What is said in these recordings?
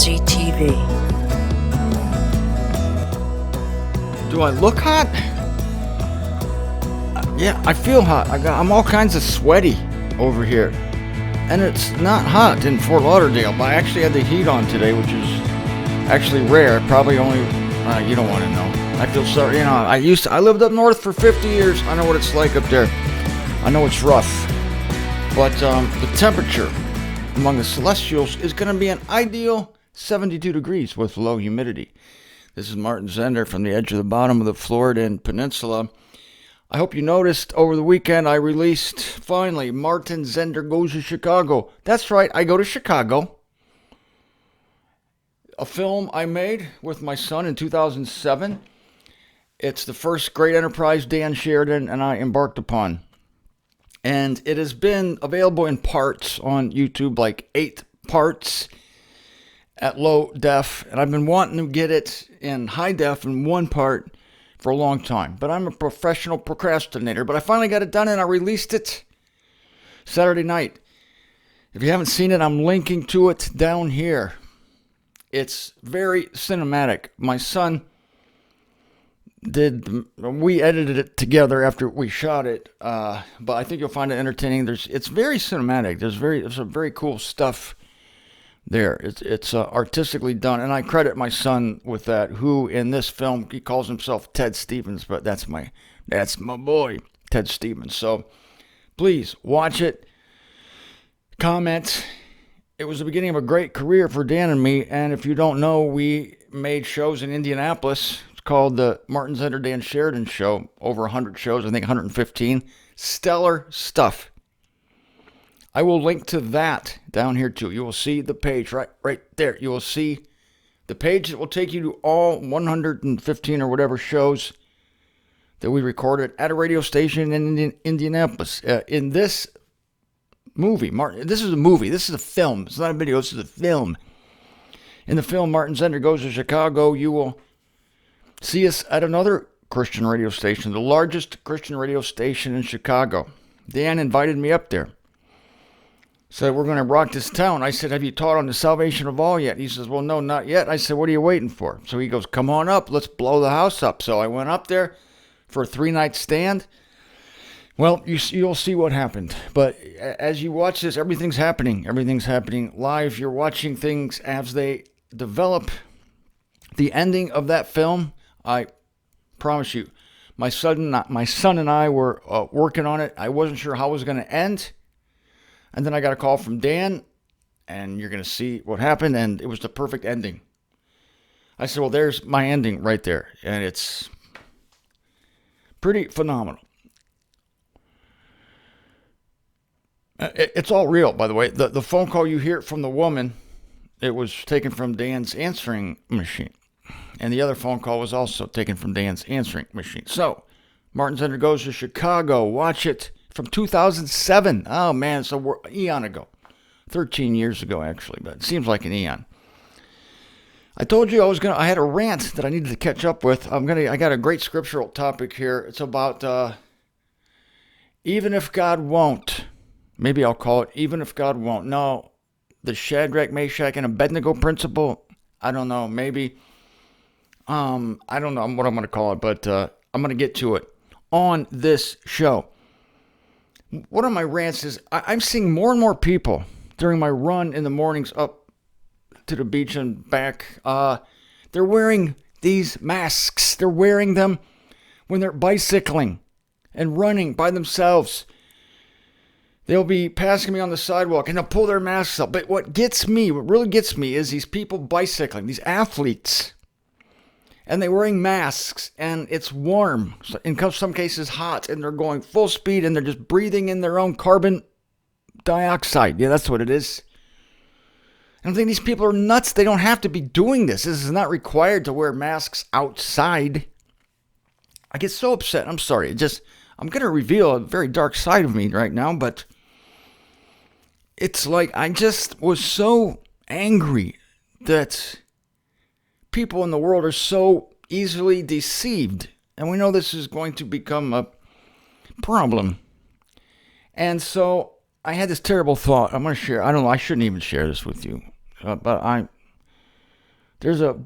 MZTV. Do I look hot? Yeah, I feel hot. I'm all kinds of sweaty over here. And it's not hot in Fort Lauderdale, but I actually had the heat on today, which is actually rare. Probably only, you don't want to know. I feel sorry, I lived up north for 50 years. I know what it's like up there. I know it's rough. But the temperature among the celestials is going to be an ideal 72 degrees with low humidity. This is Martin Zender from the edge of the bottom of the Floridan Peninsula. I hope you noticed over the weekend I released, finally, Martin Zender Goes to Chicago. That's right, I go to Chicago. A film I made with my son in 2007. It's the first great enterprise Dan Sheridan and I embarked upon. And it has been available in parts on YouTube, like 8 parts at low def. And I've been wanting to get it in high def in 1 part for a long time. But I'm a professional procrastinator. But I finally got it done and I released it Saturday night. If you haven't seen it, I'm linking to it down here. It's very cinematic. My son we edited it together after we shot it, but I think you'll find it entertaining. It's very cinematic. There's some very cool stuff there. It's artistically done, and I credit my son with that. Who in this film, he calls himself Ted Stevens, but that's my boy, Ted Stevens. So please watch it, comment. It was the beginning of a great career for Dan and me, and if you don't know, we made shows in Indianapolis. It's called the Martin Zender Dan Sheridan Show. Over 100 shows, I think 115. Stellar stuff. I will link to that down here too. You will see the page right there. You will see the page that will take you to all 115 or whatever shows that we recorded at a radio station in Indianapolis. In this movie, Martin, this is a movie. This is a film. It's not a video. This is a film. In the film, Martin Zender Goes to Chicago, you will see us at another Christian radio station, the largest Christian radio station in Chicago. Dan invited me up there. Said, we're going to rock this town. I said, have you taught on the salvation of all yet? He says, well, no, not yet. I said, what are you waiting for? So he goes, come on up. Let's blow the house up. So I went up there for a 3-night stand. Well, you'll see what happened. But as you watch this, everything's happening. Everything's happening live. You're watching things as they develop. The ending of that film, I promise you, my son and I were working on it. I wasn't sure how it was going to end. And then I got a call from Dan, and you're going to see what happened, and it was the perfect ending. I said, well, there's my ending right there, and it's pretty phenomenal. It's all real, by the way. The phone call you hear from the woman, it was taken from Dan's answering machine. And the other phone call was also taken from Dan's answering machine. So, Martin Zender Goes to Chicago. Watch it from 2007. Oh, man, it's an eon ago. 13 years ago, actually, but it seems like an eon. I told you I had a rant that I needed to catch up with. I got a great scriptural topic here. It's about even if God won't. Maybe I'll call it even if God won't. No, the Shadrach, Meshach, and Abednego principle. I don't know. Maybe. I don't know what I'm going to call it, but I'm going to get to it on this show. One of my rants is I'm seeing more and more people during my run in the mornings up to the beach and back. They're wearing these masks. They're wearing them when they're bicycling and running by themselves. They'll be passing me on the sidewalk and they'll pull their masks up. But what really gets me is these people bicycling, these athletes. And they're wearing masks, and it's warm, in some cases hot, and they're going full speed, and they're just breathing in their own carbon dioxide. Yeah, that's what it is. And I'm thinking these people are nuts. They don't have to be doing this. This is not required to wear masks outside. I get so upset. I'm sorry. I'm going to reveal a very dark side of me right now, but it's like I just was so angry that people in the world are so easily deceived. And we know this is going to become a problem. And so I had this terrible thought. I'm going to share. I don't know. I shouldn't even share this with you. But there's a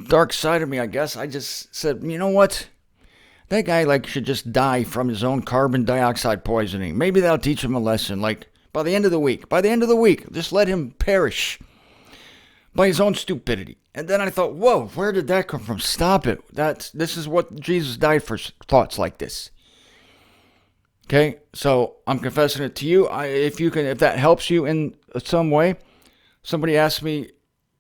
dark side of me, I guess. I just said, you know what? That guy should just die from his own carbon dioxide poisoning. Maybe that'll teach him a lesson. By the end of the week, just let him perish by his own stupidity. And then I thought, whoa, where did that come from? Stop it. This is what Jesus died for, thoughts like this. Okay, so I'm confessing it to you. If that helps you in some way. Somebody asked me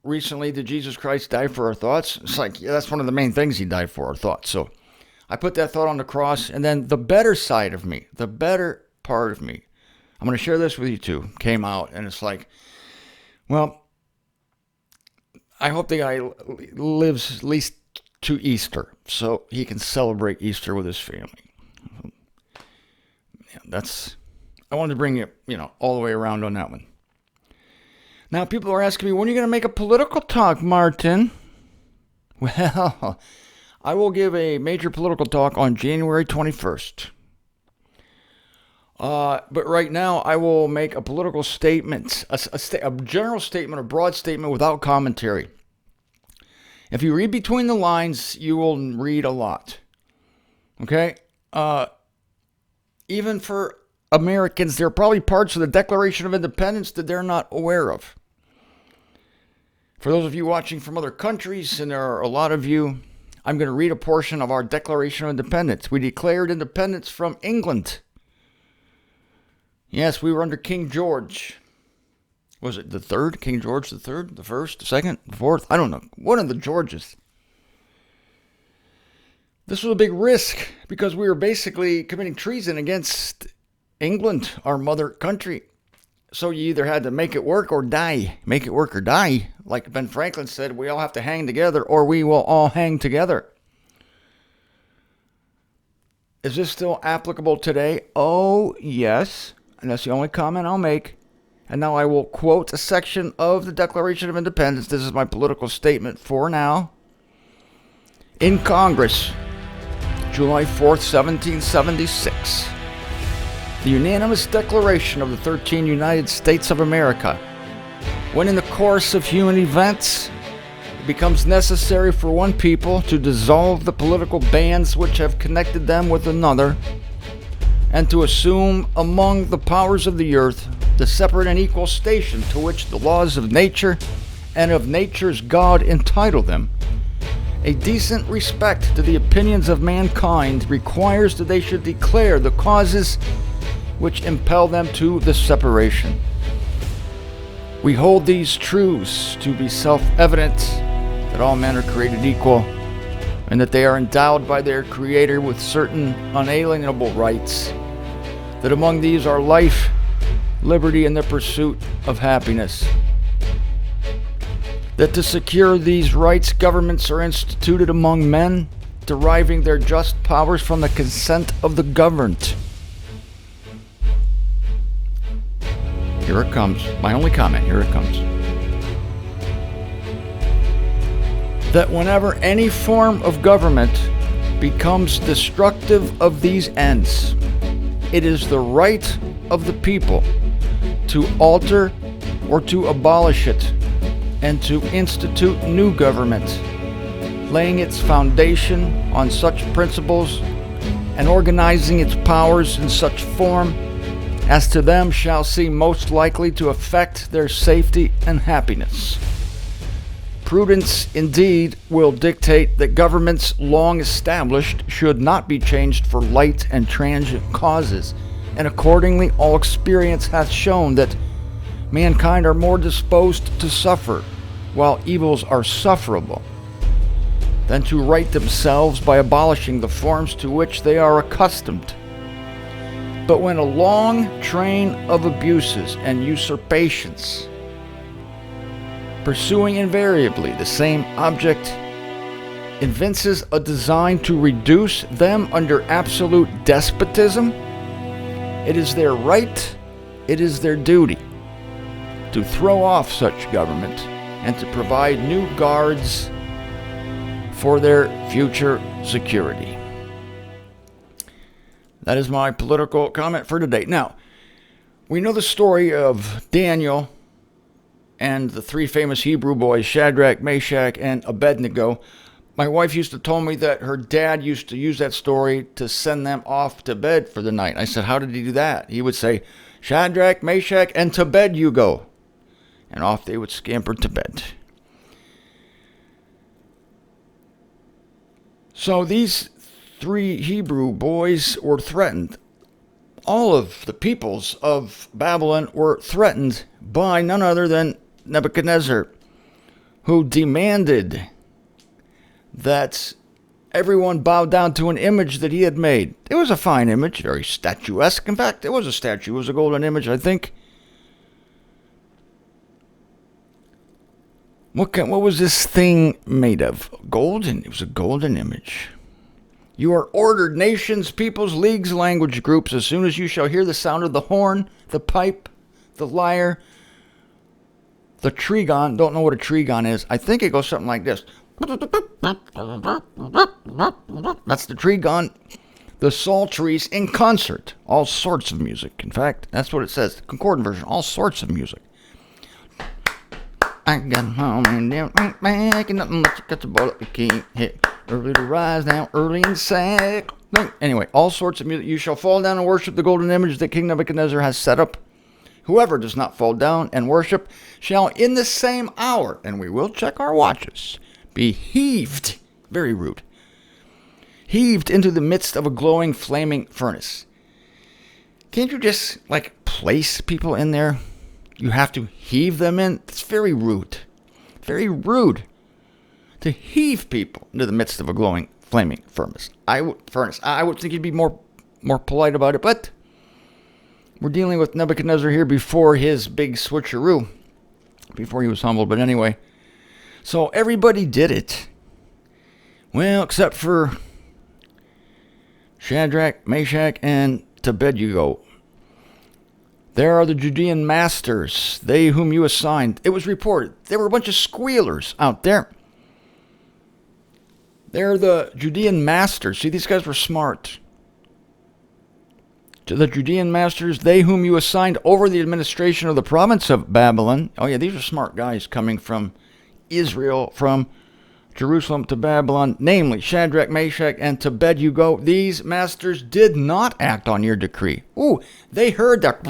recently, did Jesus Christ die for our thoughts? It's yeah, that's one of the main things he died for, our thoughts. So I put that thought on the cross, and then the better side of me, the better part of me, I'm going to share this with you too, came out, and it's well, I hope the guy lives at least to Easter so he can celebrate Easter with his family. Yeah, I wanted to bring you, all the way around on that one. Now, people are asking me, when are you going to make a political talk, Martin? Well, I will give a major political talk on January 21st. But right now, I will make a political statement, a general statement, a broad statement without commentary. If you read between the lines, you will read a lot. Okay? Even for Americans, there are probably parts of the Declaration of Independence that they're not aware of. For those of you watching from other countries, and there are a lot of you, I'm going to read a portion of our Declaration of Independence. We declared independence from England. Yes, we were under King George. Was it the third? King George the third? The first? The second? The fourth? I don't know. One of the Georges. This was a big risk because we were basically committing treason against England, our mother country. So you either had to make it work or die. Make it work or die. Like Ben Franklin said, we all have to hang together or we will all hang together. Is this still applicable today? Oh, yes. And that's the only comment I'll make. And now I will quote a section of the Declaration of Independence. This is my political statement for now. In Congress, July 4th, 1776. The unanimous declaration of the 13 United States of America. When in the course of human events, it becomes necessary for one people to dissolve the political bands which have connected them with another, and to assume among the powers of the earth the separate and equal station to which the laws of nature and of nature's God entitle them. A decent respect to the opinions of mankind requires that they should declare the causes which impel them to the separation. We hold these truths to be self-evident, that all men are created equal, and that they are endowed by their Creator with certain unalienable rights, that among these are life, liberty, and the pursuit of happiness. That to secure these rights, governments are instituted among men, deriving their just powers from the consent of the governed. Here it comes. My only comment. Here it comes. That whenever any form of government becomes destructive of these ends, it is the right of the people to alter or to abolish it and to institute new government, laying its foundation on such principles and organizing its powers in such form as to them shall seem most likely to affect their safety and happiness. Prudence, indeed, will dictate that governments long established should not be changed for light and transient causes, and accordingly all experience hath shown that mankind are more disposed to suffer, while evils are sufferable, than to right themselves by abolishing the forms to which they are accustomed. But when a long train of abuses and usurpations, pursuing invariably the same object, evinces a design to reduce them under absolute despotism, it is their right, it is their duty to throw off such government and to provide new guards for their future security. That is my political comment for today. Now, we know the story of Daniel and the three famous Hebrew boys, Shadrach, Meshach, and Abednego. My wife used to tell me that her dad used to use that story to send them off to bed for the night. I said, how did he do that? He would say, Shadrach, Meshach, and to bed you go. And off they would scamper to bed. So these three Hebrew boys were threatened. All of the peoples of Babylon were threatened by none other than Nebuchadnezzar, who demanded that everyone bowed down to an image that he had made. It was a fine image, very statuesque. In fact, it was a statue. It was a golden image, I think. What was this thing made of? Golden. It was a golden image. You are ordered, nations, peoples, leagues, language groups, as soon as you shall hear the sound of the horn, the pipe, the lyre, the trigon. Don't know what a trigon is. I think it goes something like this. That's the trigon. The psalteries in concert. All sorts of music. In fact, that's what it says. The Concordant version. All sorts of music. I got home and then went back and nothing much got the ball up the key. Hit early to rise now, early in sack. Anyway, all sorts of music. You shall fall down and worship the golden image that King Nebuchadnezzar has set up. Whoever does not fall down and worship shall in the same hour, and we will check our watches, be heaved, very rude, heaved into the midst of a glowing, flaming furnace. Can't you just, place people in there? You have to heave them in? It's very rude. Very rude to heave people into the midst of a glowing, flaming furnace. I would think you'd be more polite about it, but we're dealing with Nebuchadnezzar here before his big switcheroo, before he was humbled. But anyway, so everybody did it. Well, except for Shadrach, Meshach, and Abednego. There are the Judean masters, they whom you assigned. It was reported there were a bunch of squealers out there. They're the Judean masters. See, these guys were smart. To the Judean masters, they whom you assigned over the administration of the province of Babylon. Oh yeah, these are smart guys coming from Israel, from Jerusalem to Babylon, namely Shadrach, Meshach, and Abednego. These masters did not act on your decree. Ooh, they heard that,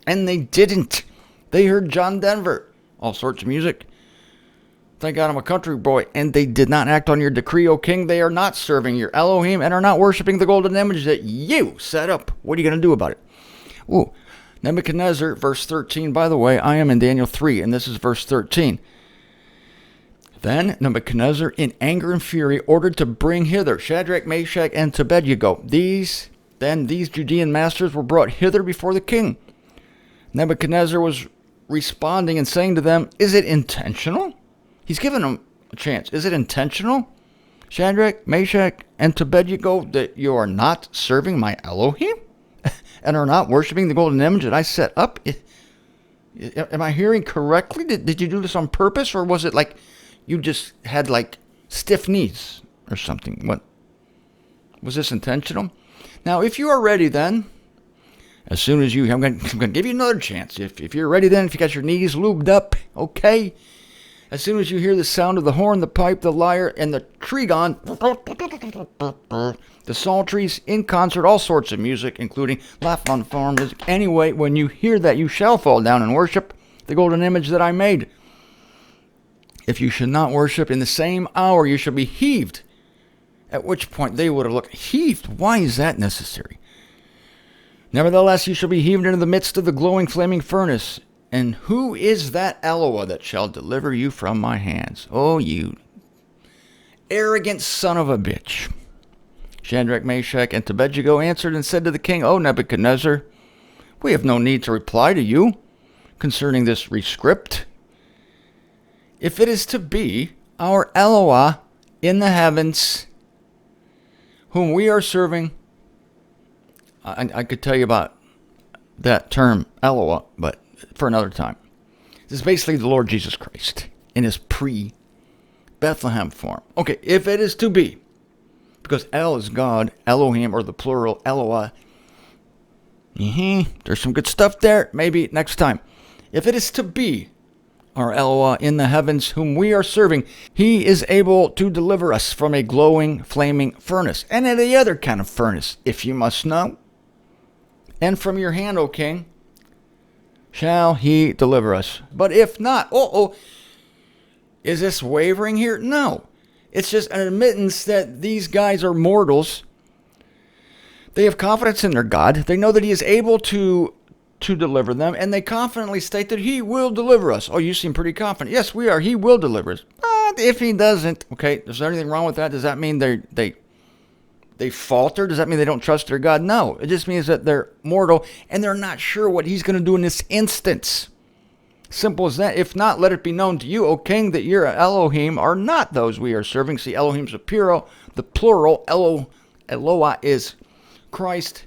and they didn't. They heard John Denver, all sorts of music. Thank God I'm a country boy. And they did not act on your decree, O king. They are not serving your Elohim and are not worshiping the golden image that you set up. What are you going to do about it? Ooh, Nebuchadnezzar, verse 13. By the way, I am in Daniel 3, and this is verse 13. Then Nebuchadnezzar, in anger and fury, ordered to bring hither Shadrach, Meshach, and Abednego. These Judean masters were brought hither before the king. Nebuchadnezzar was responding and saying to them, is it intentional? He's given them a chance. Is it intentional, Shadrach, Meshach, and Abednego, that you are not serving my Elohim and are not worshiping the golden image that I set up? Am I hearing correctly? Did you do this on purpose, or was it like you just had stiff knees or something? What was this intentional? Now, if you are ready, then as soon as I'm going to give you another chance. If you're ready, then if you got your knees lubed up, okay. As soon as you hear the sound of the horn, the pipe, the lyre, and the trigon, the psalteries in concert, all sorts of music, including laugh on farm music. Anyway, when you hear that, you shall fall down and worship the golden image that I made. If you should not worship in the same hour, you shall be heaved. At which point they would have looked, heaved? Why is that necessary? Nevertheless, you shall be heaved into the midst of the glowing flaming furnace. And who is that Eloah that shall deliver you from my hands? Oh, you arrogant son of a bitch. Shadrach, Meshach, and Abednego answered and said to the king, O Nebuchadnezzar, we have no need to reply to you concerning this rescript. If it is to be our Eloah in the heavens, whom we are serving, I could tell you about that term, Eloah, but for another time. This is basically the Lord Jesus Christ in his pre-Bethlehem form. Okay, if it is to be, because El is God, Elohim, or the plural, Eloah. There's some good stuff there. Maybe next time. If it is to be our Eloah in the heavens, whom we are serving, he is able to deliver us from a glowing, flaming furnace, and any other kind of furnace, if you must know. And from your hand, O king, shall he deliver us. But if not, is this wavering here? No. It's just an admittance that these guys are mortals. They have confidence in their God. They know that he is able to deliver them, and they confidently state that he will deliver us. Oh, you seem pretty confident. Yes, we are. He will deliver us. But if he doesn't, okay, is there anything wrong with that? Does that mean they falter? Does that mean they don't trust their God? No. It just means that they're mortal, and they're not sure what he's going to do in this instance. Simple as that. If not, let it be known to you, O king, that your Elohim are not those we are serving. See, Elohim's the plural. Eloah is Christ.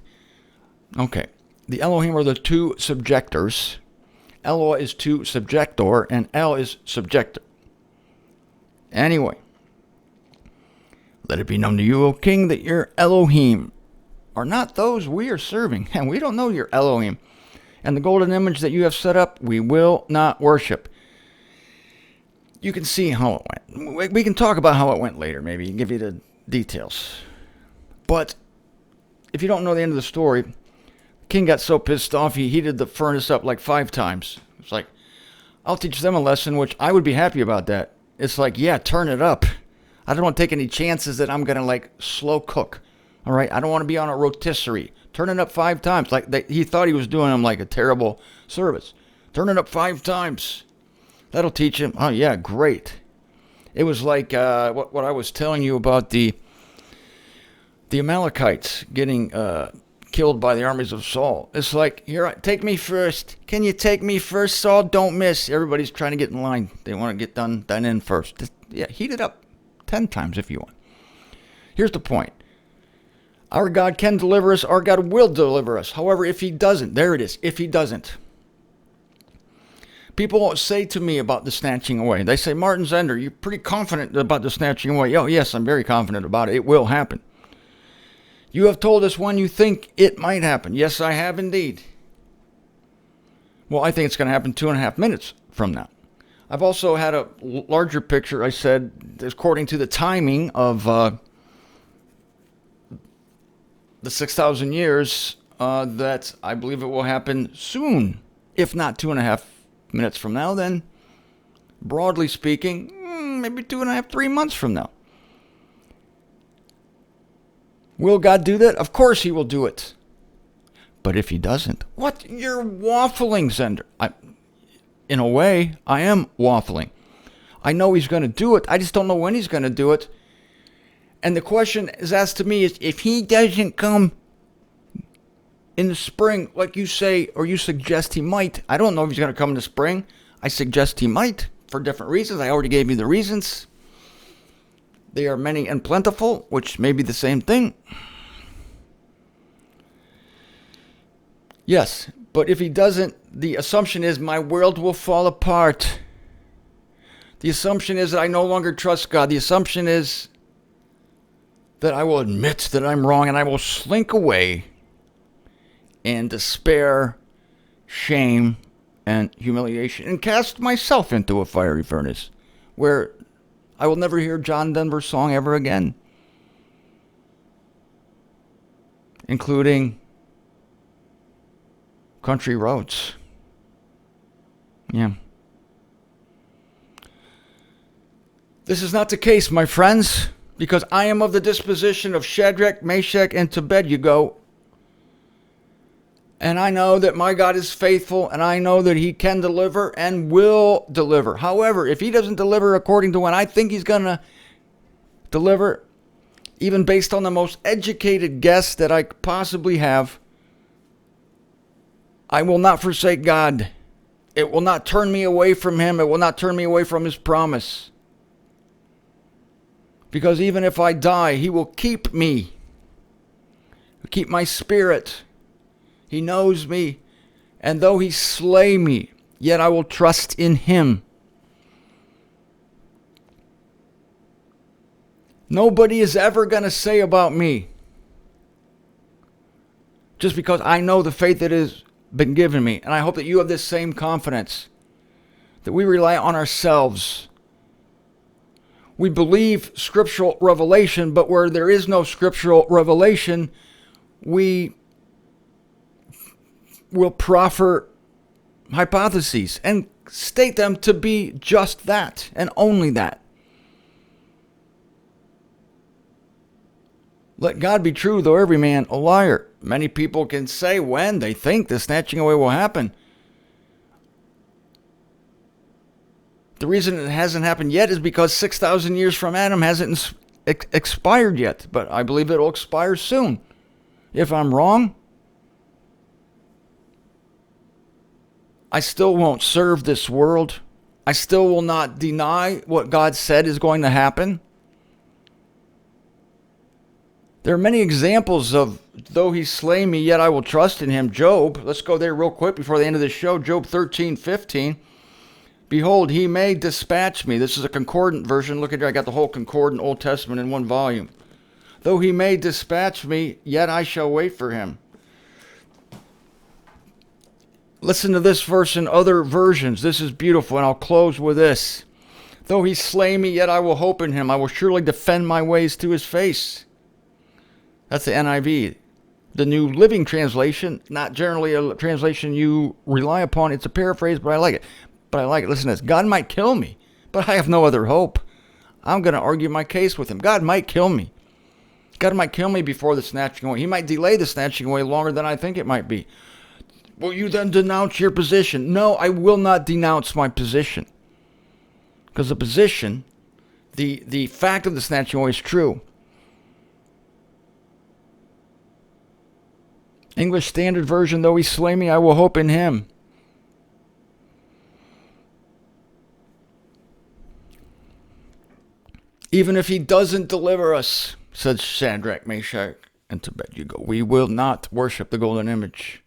Okay. The Elohim are the two subjectors. Eloah is to subjector, and El is subjector. Anyway, let it be known to you, O king, that your Elohim are not those we are serving. And we don't know your Elohim. And the golden image that you have set up, we will not worship. You can see how it went. We can talk about how it went later, maybe, and give you the details. But if you don't know the end of the story, king got so pissed off, he heated the furnace up like 5 times. It's like, I'll teach them a lesson, which I would be happy about that. It's like, yeah, turn it up. I don't want to take any chances that I'm going to, like, slow cook. All right? I don't want to be on a rotisserie. Turn it up 5 times. Like, he thought he was doing them like a terrible service. Turn it up 5 times. That'll teach him. Oh, yeah, great. It was like what I was telling you about the Amalekites getting killed by the armies of Saul. It's like, here, take me first. Can you take me first, Saul? Don't miss. Everybody's trying to get in line. They want to get done in first. Just, yeah, heat it up 10 times if you want. Here's the point. Our God can deliver us. Our God will deliver us. However, if he doesn't, there it is. If he doesn't. People say to me about the snatching away. They say, Martin Zender, you're pretty confident about the snatching away. Oh, yes, I'm very confident about it. It will happen. You have told us when you think it might happen. Yes, I have indeed. Well, I think it's going to happen 2.5 minutes from now. I've also had a larger picture. I said, according to the timing of the 6,000 years, that I believe it will happen soon. If not 2.5 minutes from now, then broadly speaking, maybe 2.5, 3 months from now. Will God do that? Of course he will do it. But if he doesn't, what? You're waffling, Zender. In a way, I am waffling. I know he's going to do it. I just don't know when he's going to do it. And the question is asked to me is, if he doesn't come in the spring, like you say, or you suggest he might. I don't know if he's going to come in the spring. I suggest he might for different reasons. I already gave you the reasons. They are many and plentiful, which may be the same thing. Yes, but if he doesn't, the assumption is my world will fall apart. The assumption is that I no longer trust God. The assumption is that I will admit that I'm wrong and I will slink away in despair, shame, and humiliation and cast myself into a fiery furnace where I will never hear John Denver's song ever again, including Country Roads. Yeah. This is not the case, my friends, because I am of the disposition of Shadrach, Meshach, and to bed you go. And I know that my God is faithful, and I know that he can deliver and will deliver. However, if he doesn't deliver according to when I think he's going to deliver, even based on the most educated guess that I possibly have, I will not forsake God. It will not turn me away from him. It will not turn me away from his promise. Because even if I die, he will keep me. He'll keep my spirit. He knows me, and though he slay me, yet I will trust in him. Nobody is ever going to say about me, just because I know the faith that is been given me. And I hope that you have this same confidence, that we rely on ourselves. We believe scriptural revelation, but where there is no scriptural revelation, we will proffer hypotheses and state them to be just that and only that. Let God be true, though every man a liar. Many people can say when they think the snatching away will happen. The reason it hasn't happened yet is because 6,000 years from Adam hasn't expired yet. But I believe it will expire soon. If I'm wrong, I still won't serve this world. I still will not deny what God said is going to happen. There are many examples of, though he slay me, yet I will trust in him. Job, let's go there real quick before the end of this show. Job 13:15. Behold, he may dispatch me. This is a concordant version. Look at here. I got the whole concordant Old Testament in one volume. Though he may dispatch me, yet I shall wait for him. Listen to this verse in other versions. This is beautiful, and I'll close with this. Though he slay me, yet I will hope in him. I will surely defend my ways to his face. That's the NIV. The New Living Translation, not generally a translation you rely upon. It's a paraphrase, but I like it. Listen to this. God might kill me, but I have no other hope. I'm going to argue my case with him. God might kill me. God might kill me before the snatching away. He might delay the snatching away longer than I think it might be. Will you then denounce your position? No, I will not denounce my position. Because the position, the fact of the snatching away is true. English Standard Version, though he slay me, I will hope in him. Even if he doesn't deliver us, said Shadrach, Meshach, and Abednego, we will not worship the golden image.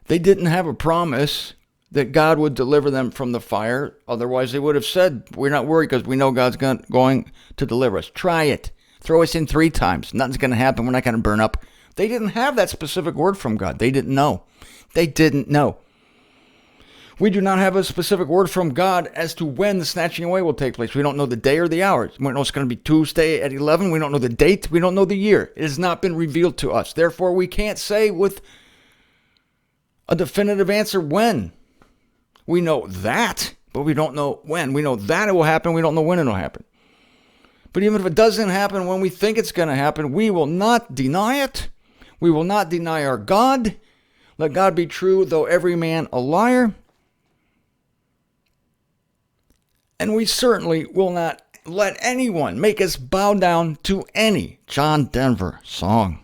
They didn't have a promise that God would deliver them from the fire. Otherwise, they would have said, we're not worried because we know God's going to deliver us. Try it. Throw us in 3 times. Nothing's going to happen. We're not going to burn up. They didn't have that specific word from God. They didn't know. They didn't know. We do not have a specific word from God as to when the snatching away will take place. We don't know the day or the hour. We don't know it's going to be Tuesday at 11. We don't know the date. We don't know the year. It has not been revealed to us. Therefore, we can't say with a definitive answer when. We know that, but we don't know when. We know that it will happen. We don't know when it will happen. But even if it doesn't happen when we think it's going to happen, we will not deny it. We will not deny our God. Let God be true, though every man a liar. And we certainly will not let anyone make us bow down to any John Denver song.